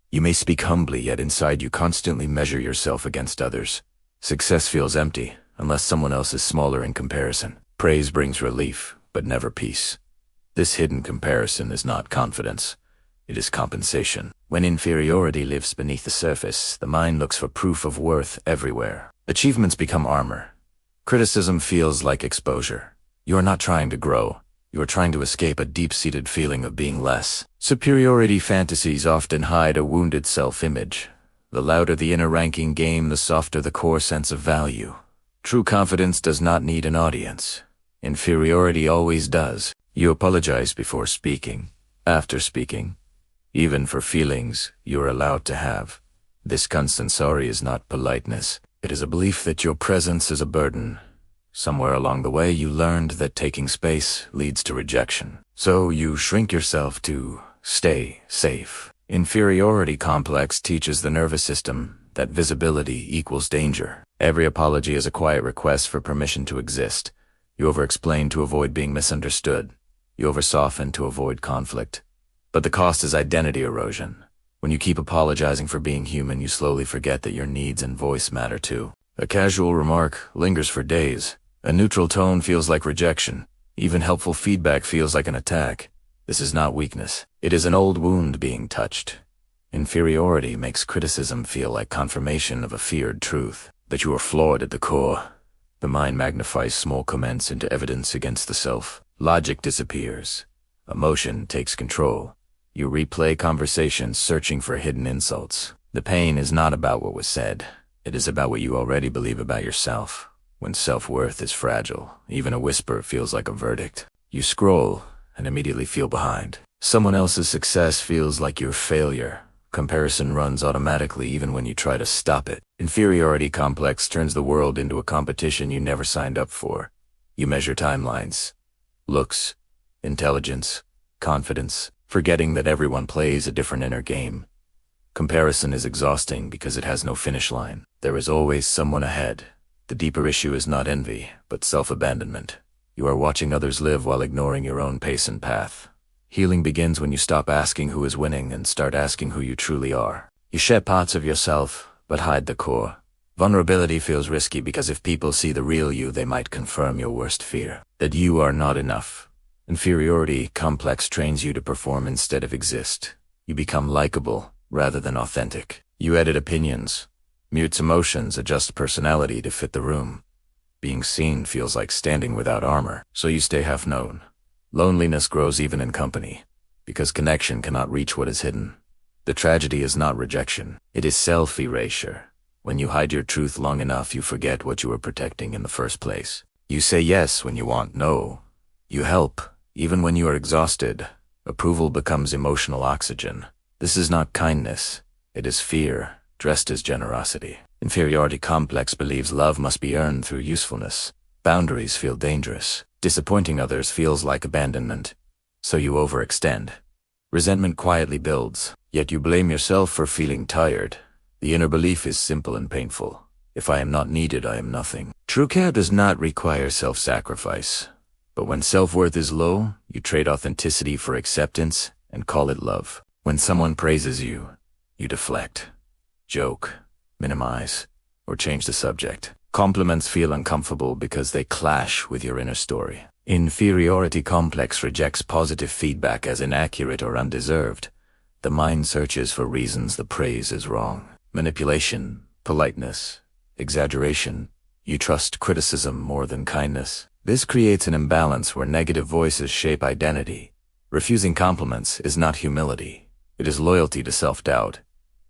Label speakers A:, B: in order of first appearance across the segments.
A: You may speak humbly, yet inside you constantly measure yourself against others. Success feels empty, unless someone else is smaller in comparison. Praise brings relief, but never peace. This hidden comparison is not confidence. It is compensation. When inferiority lives beneath the surface, the mind looks for proof of worth everywhere. Achievements become armor. Criticism feels like exposure. You are not trying to grow. You are trying to escape a deep-seated feeling of being less. Superiority fantasies often hide a wounded self-image. The louder the inner ranking game, the softer the core sense of value. True confidence does not need an audience. Inferiority always does. You apologize before speaking, after speaking, even for feelings you are allowed to have. This constant sorry is not politeness. It is a belief that your presence is a burden. Somewhere along the way you learned that taking space leads to rejection. So you shrink yourself to stay safe. Inferiority complex teaches the nervous system that visibility equals danger. Every apology is a quiet request for permission to exist. You over-explain to avoid being misunderstood. You over-soften to avoid conflict. But the cost is identity erosion. When you keep apologizing for being human, you slowly forget that your needs and voice matter too. A casual remark lingers for days. A neutral tone feels like rejection. Even helpful feedback feels like an attack. This is not weakness. It is an old wound being touched. Inferiority makes criticism feel like confirmation of a feared truth, that you are flawed at the core. The mind magnifies small comments into evidence against the self. Logic disappears. Emotion takes control. You replay conversations searching for hidden insults. The pain is not about what was said. It is about what you already believe about yourself. When self-worth is fragile, even a whisper feels like a verdict. You scroll and immediately feel behind. Someone else's success feels like your failure. Comparison runs automatically even when you try to stop it. Inferiority complex turns the world into a competition you never signed up for. You measure timelines, looks, intelligence, confidence, forgetting that everyone plays a different inner game. Comparison is exhausting because it has no finish line. There is always someone ahead. The deeper issue is not envy, but self-abandonment. You are watching others live while ignoring your own pace and path. Healing begins when you stop asking who is winning and start asking who you truly are. You share parts of yourself, but hide the core. Vulnerability feels risky because if people see the real you, they might confirm your worst fear, that you are not enough. Inferiority complex trains you to perform instead of exist. You become likable rather than authentic. You edit opinions, mute emotions, adjust personality to fit the room. Being seen feels like standing without armor, so you stay half-known. Loneliness grows even in company, because connection cannot reach what is hidden. The tragedy is not rejection, it is self-erasure. When you hide your truth long enough, you forget what you were protecting in the first place. You say yes when you want no. You help, even when you are exhausted. Approval becomes emotional oxygen. This is not kindness, it is fear, dressed as generosity. Inferiority complex believes love must be earned through usefulness. Boundaries feel dangerous. Disappointing others feels like abandonment. So you overextend. Resentment quietly builds, yet you blame yourself for feeling tired. The inner belief is simple and painful. If I am not needed, I am nothing. True care does not require self-sacrifice. But when self-worth is low, you trade authenticity for acceptance and call it love. When someone praises you, you deflect, joke, minimize, or change the subject. Compliments feel uncomfortable because they clash with your inner story. Inferiority complex rejects positive feedback as inaccurate or undeserved. The mind searches for reasons the praise is wrong. Manipulation, politeness, exaggeration. You trust criticism more than kindness. This creates an imbalance where negative voices shape identity. Refusing compliments is not humility. It is loyalty to self-doubt.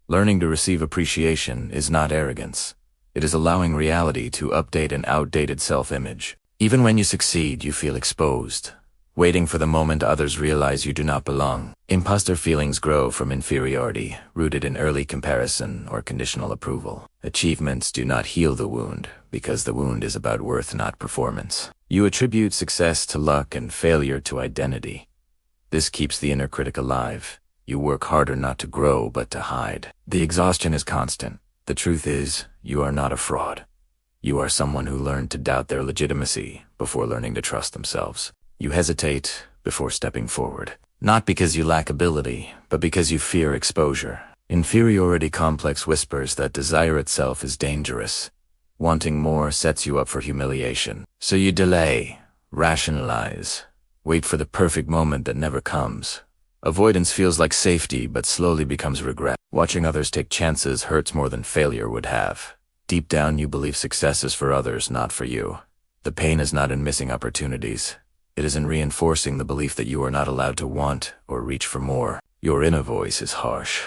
A: Learning to receive appreciation is not arrogance. It is allowing reality to update an outdated self-image. Even when you succeed, you feel exposed, waiting for the moment others realize you do not belong. Imposter feelings grow from inferiority, rooted in early comparison or conditional approval. Achievements do not heal the wound, because the wound is about worth, not performance. You attribute success to luck and failure to identity. This keeps the inner critic alive. You work harder not to grow, but to hide. The exhaustion is constant. The truth is, you are not a fraud. You are someone who learned to doubt their legitimacy before learning to trust themselves. You hesitate before stepping forward. Not because you lack ability, but because you fear exposure. Inferiority complex whispers that desire itself is dangerous. Wanting more sets you up for humiliation. So you delay, rationalize, wait for the perfect moment that never comes. Avoidance feels like safety but slowly becomes regret. Watching others take chances hurts more than failure would have. Deep down you believe success is for others, not for you. The pain is not in missing opportunities. It is in reinforcing the belief that you are not allowed to want or reach for more. Your inner voice is harsh,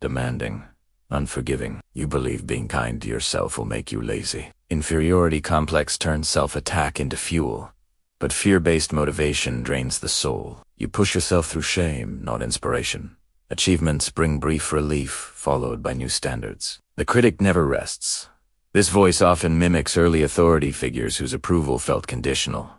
A: demanding, unforgiving. You believe being kind to yourself will make you lazy. Inferiority complex turns self-attack into fuel, but fear-based motivation drains the soul. You push yourself through shame, not inspiration. Achievements bring brief relief, followed by new standards. The critic never rests. This voice often mimics early authority figures whose approval felt conditional.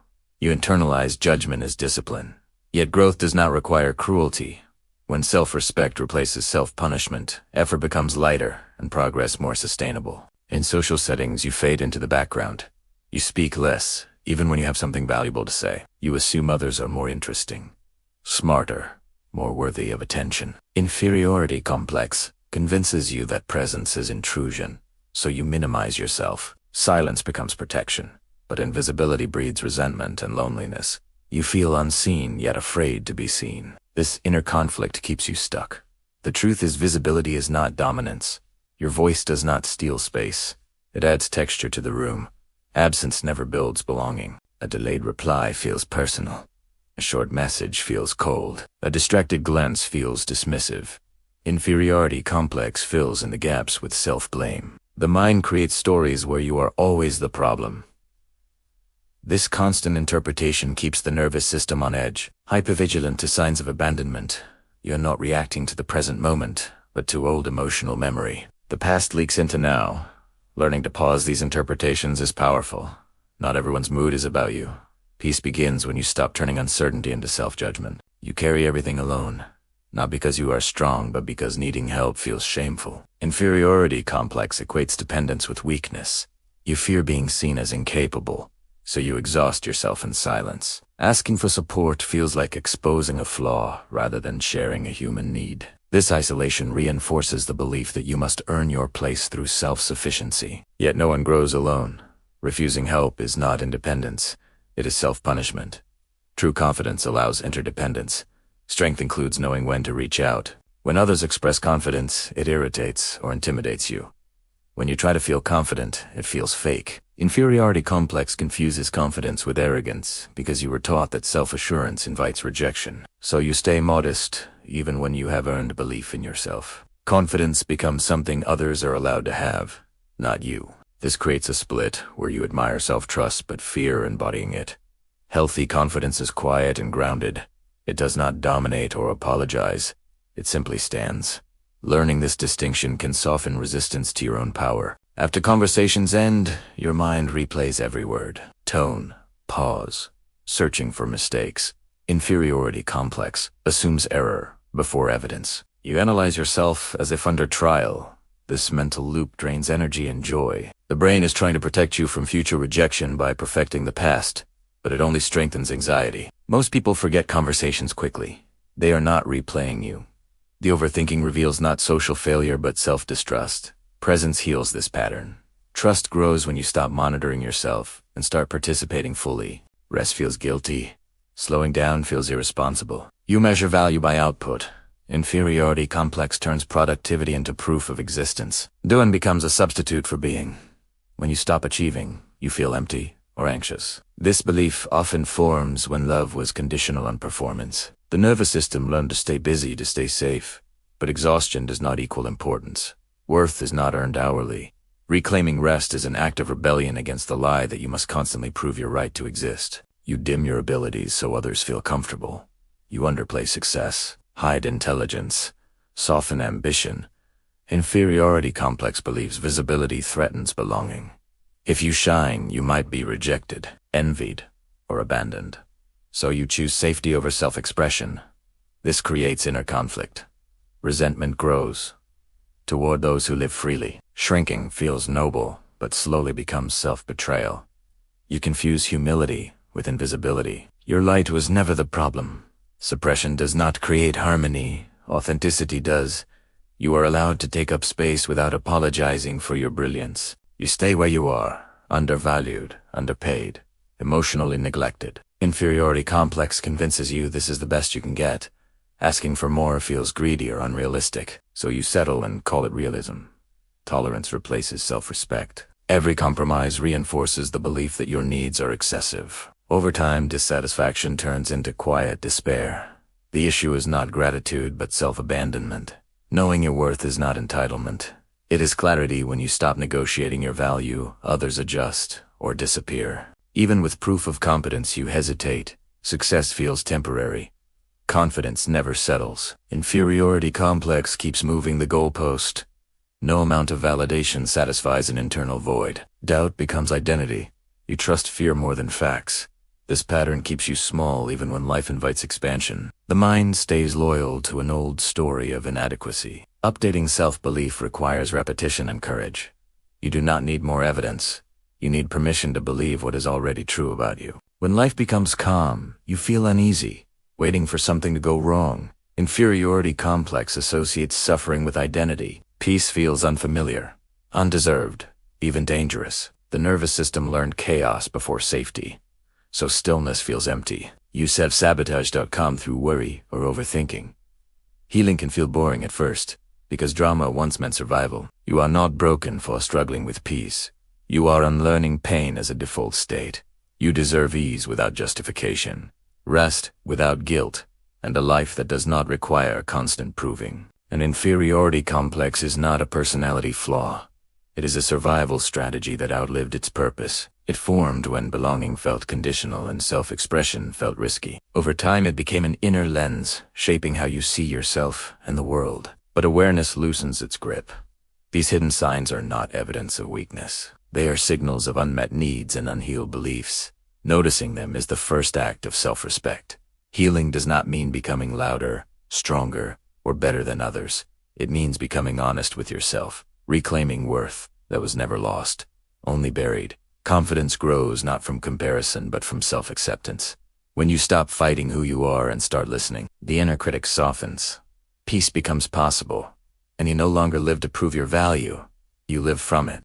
A: You internalize judgment as discipline. Yet growth does not require cruelty. When self-respect replaces self-punishment, effort becomes lighter and progress more sustainable. In social settings, you fade into the background. You speak less, even when you have something valuable to say. You assume others are more interesting, smarter, more worthy of attention. Inferiority complex convinces you that presence is intrusion, so you minimize yourself. Silence becomes protection, but invisibility breeds resentment and loneliness. You feel unseen, yet afraid to be seen. This inner conflict keeps you stuck. The truth is, visibility is not dominance. Your voice does not steal space. It adds texture to the room. Absence never builds belonging. A delayed reply feels personal. A short message feels cold. A distracted glance feels dismissive. Inferiority complex fills in the gaps with self-blame. The mind creates stories where you are always the problem. This constant interpretation keeps the nervous system on edge, hypervigilant to signs of abandonment. You're not reacting to the present moment, but to old emotional memory. The past leaks into now. Learning to pause these interpretations is powerful. Not everyone's mood is about you. Peace begins when you stop turning uncertainty into self-judgment. You carry everything alone, not because you are strong, but because needing help feels shameful. Inferiority complex equates dependence with weakness. You fear being seen as incapable, so you exhaust yourself in silence. Asking for support feels like exposing a flaw rather than sharing a human need. This isolation reinforces the belief that you must earn your place through self-sufficiency. Yet no one grows alone. Refusing help is not independence. It is self-punishment. True confidence allows interdependence. Strength includes knowing when to reach out. When others express confidence, it irritates or intimidates you. When you try to feel confident, it feels fake. Inferiority complex confuses confidence with arrogance because you were taught that self-assurance invites rejection. So you stay modest even when you have earned belief in yourself. Confidence becomes something others are allowed to have, not you. This creates a split where you admire self-trust but fear embodying it. Healthy confidence is quiet and grounded. It does not dominate or apologize. It simply stands. Learning this distinction can soften resistance to your own power. After conversations end, your mind replays every word. Tone, pause, searching for mistakes. Inferiority complex assumes error before evidence. You analyze yourself as if under trial. This mental loop drains energy and joy. The brain is trying to protect you from future rejection by perfecting the past, but it only strengthens anxiety. Most people forget conversations quickly. They are not replaying you. The overthinking reveals not social failure but self-distrust. Presence heals this pattern. Trust grows when you stop monitoring yourself and start participating fully. Rest feels guilty. Slowing down feels irresponsible. You measure value by output. Inferiority complex turns productivity into proof of existence. Doing becomes a substitute for being. When you stop achieving, you feel empty or anxious. This belief often forms when love was conditional on performance. The nervous system learned to stay busy to stay safe, but exhaustion does not equal importance. Worth is not earned hourly. Reclaiming rest is an act of rebellion against the lie that you must constantly prove your right to exist. You dim your abilities so others feel comfortable. You underplay success, hide intelligence, soften ambition. Inferiority complex believes visibility threatens belonging. If you shine, you might be rejected, envied, or abandoned. So you choose safety over self-expression. This creates inner conflict. Resentment grows toward those who live freely. Shrinking feels noble, but slowly becomes self-betrayal. You confuse humility with invisibility. Your light was never the problem. Suppression does not create harmony. Authenticity does. You are allowed to take up space without apologizing for your brilliance. You stay where you are, undervalued, underpaid, emotionally neglected. Inferiority complex convinces you this is the best you can get. Asking for more feels greedy or unrealistic, so you settle and call it realism. Tolerance replaces self-respect. Every compromise reinforces the belief that your needs are excessive. Over time, dissatisfaction turns into quiet despair. The issue is not gratitude but self-abandonment. Knowing your worth is not entitlement. It is clarity. When you stop negotiating your value, others adjust or disappear. Even with proof of competence, you hesitate. Success feels temporary. Confidence never settles. Inferiority complex keeps moving the goalpost. No amount of validation satisfies an internal void. Doubt becomes identity. You trust fear more than facts. This pattern keeps you small even when life invites expansion. The mind stays loyal to an old story of inadequacy. Updating self-belief requires repetition and courage. You do not need more evidence. You need permission to believe what is already true about you. When life becomes calm, you feel uneasy, waiting for something to go wrong. Inferiority complex associates suffering with identity. Peace feels unfamiliar, undeserved, even dangerous. The nervous system learned chaos before safety, so stillness feels empty. You self-sabotage.com through worry or overthinking. Healing can feel boring at first, because drama once meant survival. You are not broken for struggling with peace. You are unlearning pain as a default state. You deserve ease without justification, rest without guilt, and a life that does not require constant proving. An inferiority complex is not a personality flaw. It is a survival strategy that outlived its purpose. It formed when belonging felt conditional and self-expression felt risky. Over time, it became an inner lens, shaping how you see yourself and the world. But awareness loosens its grip. These hidden signs are not evidence of weakness. They are signals of unmet needs and unhealed beliefs. Noticing them is the first act of self-respect. Healing does not mean becoming louder, stronger, or better than others. It means becoming honest with yourself, reclaiming worth that was never lost, only buried. Confidence grows not from comparison but from self-acceptance. When you stop fighting who you are and start listening, the inner critic softens. Peace becomes possible, and you no longer live to prove your value. You live from it.